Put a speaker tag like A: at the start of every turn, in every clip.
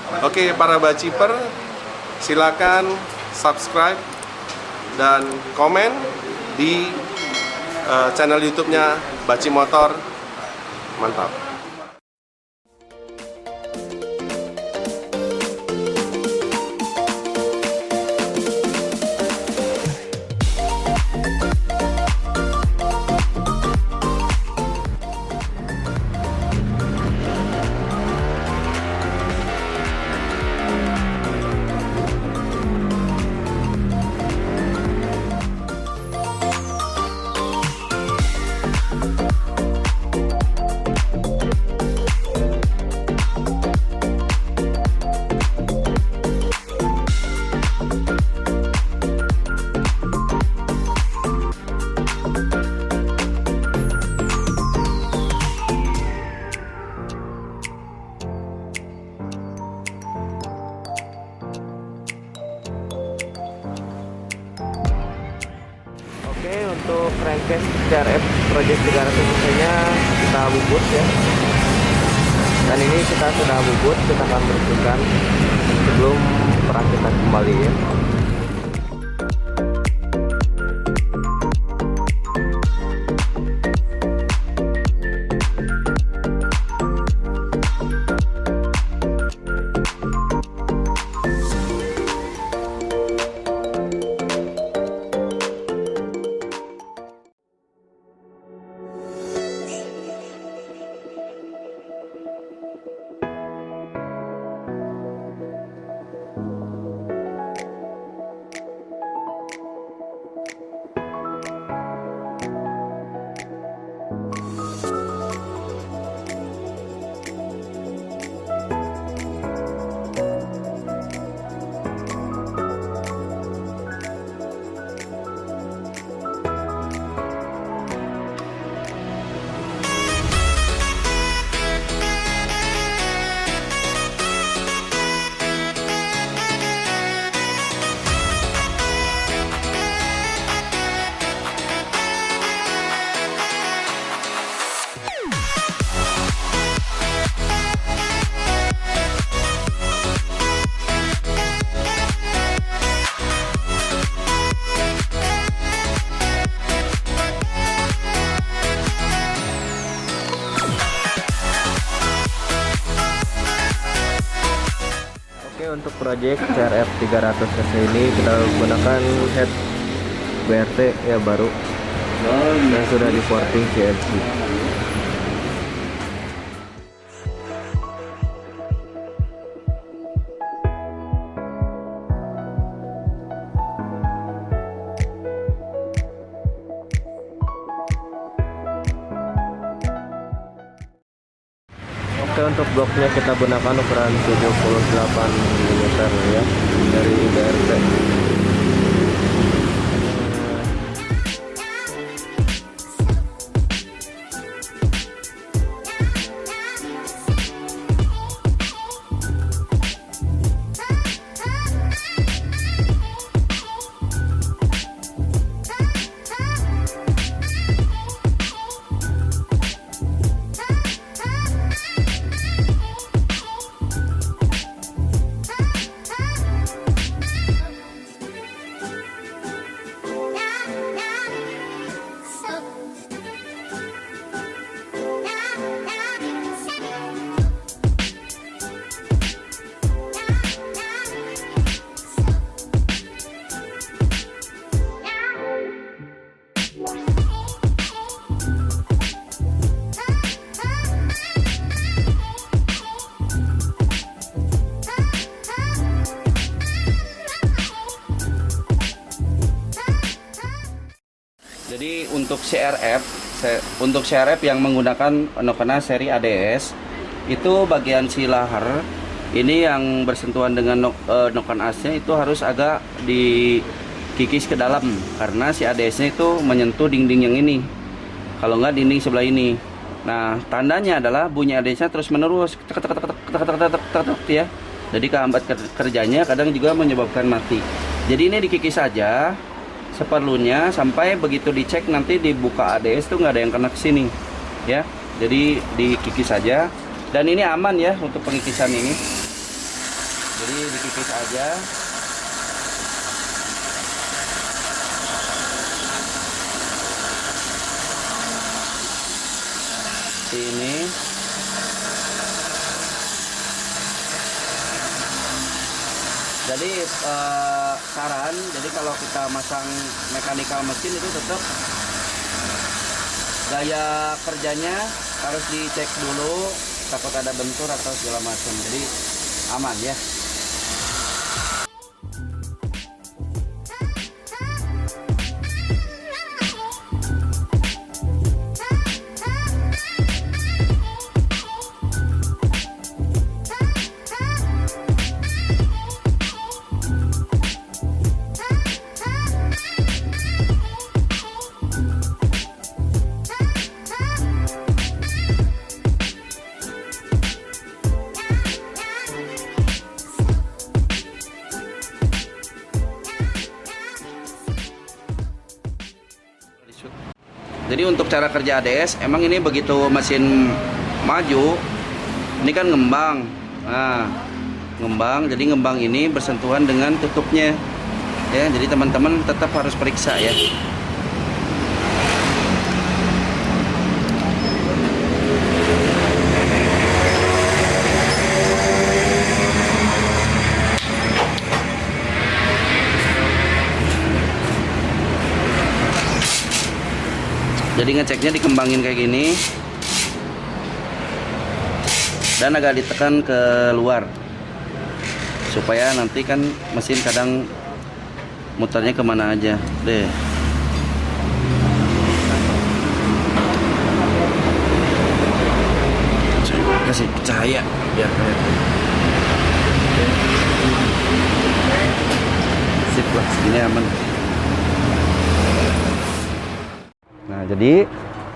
A: Oke, para baciper, silakan subscribe dan komen di channel YouTube-nya Baci Motor. Mantap.
B: Oke, untuk crankcase CRF Project 300 nya kita bubut ya. Dan ini kita sudah bubut, kita akan bersihkan sebelum perakitan kembali ya. Untuk project CRF 300 cc ini kita gunakan head BRT ya baru dan sudah di porting CNC. Oke, untuk bloknya kita gunakan ukuran 78 mm ya dari BRT.
C: Jadi untuk CRF yang menggunakan Nokana seri ADS itu bagian si lahar ini yang bersentuhan dengan noken asnya itu harus agak dikikis ke dalam karena si ADS-nya itu menyentuh dinding yang ini. Kalau enggak dinding sebelah ini. Nah, tandanya adalah bunyi ADS-nya terus menerus ya. Jadi kehambat kerjanya kadang juga menyebabkan mati. Jadi ini dikikis saja seperlunya sampai begitu dicek nanti dibuka ADS tuh nggak ada yang kena ke sini ya. Jadi dikikis saja dan ini aman ya untuk pengikisan ini. Jadi dipipis aja. Ini jadi saran, jadi kalau kita masang mechanical mesin itu tetap gaya kerjanya harus dicek dulu, takut ada bentur atau segala macam, jadi aman ya. Jadi untuk cara kerja ADS, emang ini begitu mesin maju, ini kan ngembang. Nah, ngembang, jadi ngembang ini bersentuhan dengan tutupnya. Ya, jadi teman-teman tetap harus periksa ya. Jadi ngeceknya dikembangin kayak gini dan agak ditekan ke luar supaya nanti kan mesin kadang muternya kemana aja deh. Kasih cahaya biar kelihatan. Sip lah, segini aman. Nah, jadi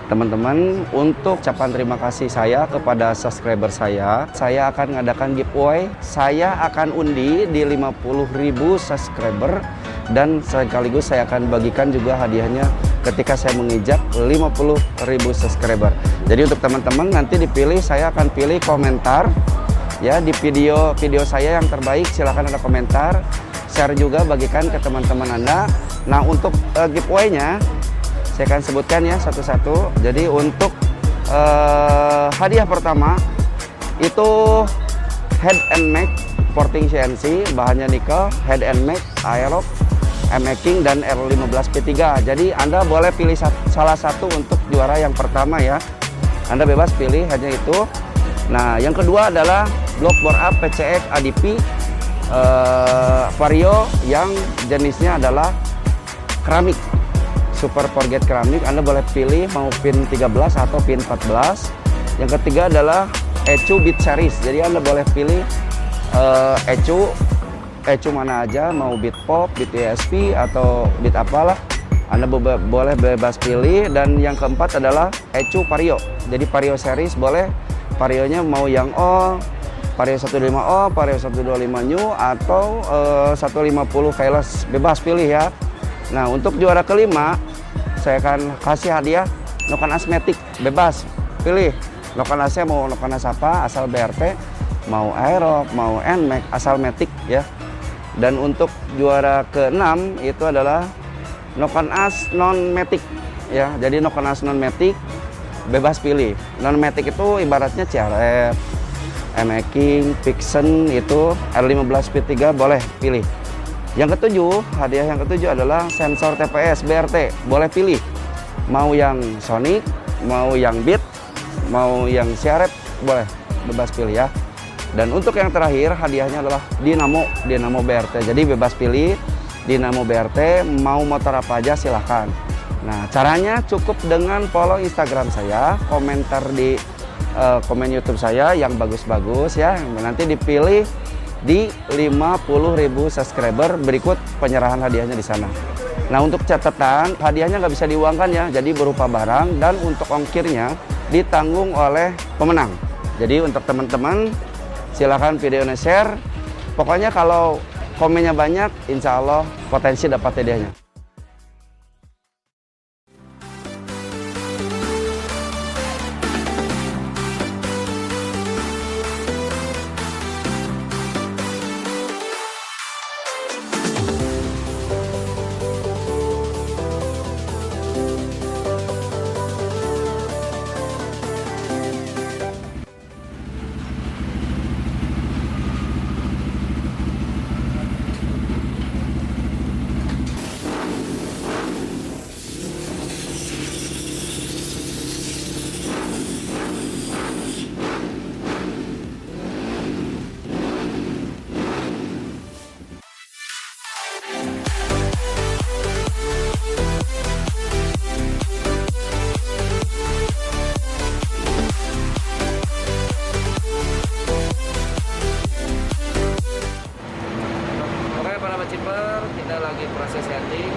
C: teman-teman, untuk ucapan terima kasih saya kepada subscriber saya akan mengadakan giveaway. Saya akan undi di 50.000 subscriber dan sekaligus saya akan bagikan juga hadiahnya ketika saya menginjak 50.000 subscriber. Jadi untuk teman-teman nanti dipilih, saya akan pilih komentar ya di video saya yang terbaik. Silahkan ada komentar, share juga, bagikan ke teman-teman Anda. Nah, untuk giveaway-nya saya akan sebutkan ya satu-satu. Jadi untuk hadiah pertama itu head and neck porting CNC, bahannya nikel, head and neck, aerob, M-making dan R15P3. Jadi Anda boleh pilih salah satu untuk juara yang pertama ya. Anda bebas pilih hanya itu. Nah, yang kedua adalah block bore up PCX ADP Vario yang jenisnya adalah keramik. Super forget keramik, Anda boleh pilih mau pin 13 atau pin 14. Yang ketiga adalah ECU bit series. Jadi Anda boleh pilih ECU mana aja, mau bit pop, bit ESP atau bit apalah. Anda boleh bebas pilih. Dan yang keempat adalah ECU Vario. Jadi Vario series boleh, Varionya mau yang O, Vario 125O, Vario 125 new atau 150 keyless, bebas pilih ya. Nah, untuk juara kelima saya akan kasih hadiah noken asmetik, bebas pilih noken asnya mau noken as apa, asal BRT, mau aerob, mau NMAX, asal matic ya. Dan untuk juara ke-6 itu adalah noken as non matic ya. Jadi noken as non matic bebas pilih. Non matic itu ibaratnya CRF, M-making, Vixen, itu R15P3 boleh pilih. Yang ketujuh, hadiah yang ketujuh adalah sensor TPS BRT, boleh pilih mau yang Sonic, mau yang Beat, mau yang CRF, boleh bebas pilih ya. Dan untuk yang terakhir hadiahnya adalah Dinamo BRT. Jadi bebas pilih Dinamo BRT, mau motor apa aja silahkan. Nah, caranya cukup dengan follow Instagram saya, komentar di komen YouTube saya yang bagus-bagus ya. Nanti dipilih di 50.000 subscriber, berikut penyerahan hadiahnya di sana. Nah, untuk catatan, hadiahnya nggak bisa diuangkan ya, jadi berupa barang, dan untuk ongkirnya ditanggung oleh pemenang. Jadi untuk teman-teman silahkan videonya share. Pokoknya kalau komennya banyak, insya Allah potensi dapat hadiahnya. lagi proses setting.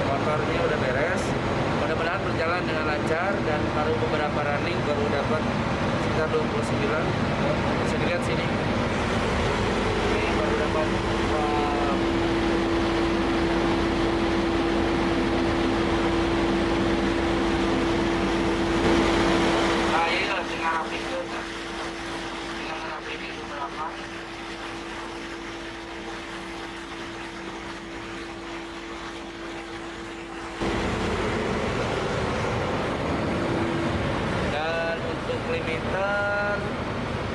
C: Motornya udah beres, mudah-mudahan berjalan dengan lancar, dan baru beberapa running baru dapat sekitar 29. Bisa dilihat sini, ini baru dapat nah ini lah tinggal rapihkan, tinggal rapihin beberapa. Dan untuk limiter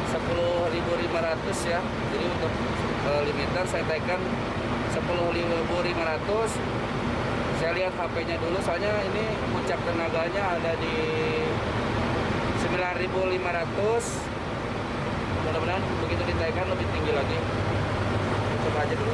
C: 10.500 ya. Jadi untuk limiter saya tekan 10.500. Saya lihat HP-nya dulu, soalnya ini puncak tenaganya ada di 9.500. Mudah-mudahan begitu ditekan lebih tinggi lagi. Coba aja dulu.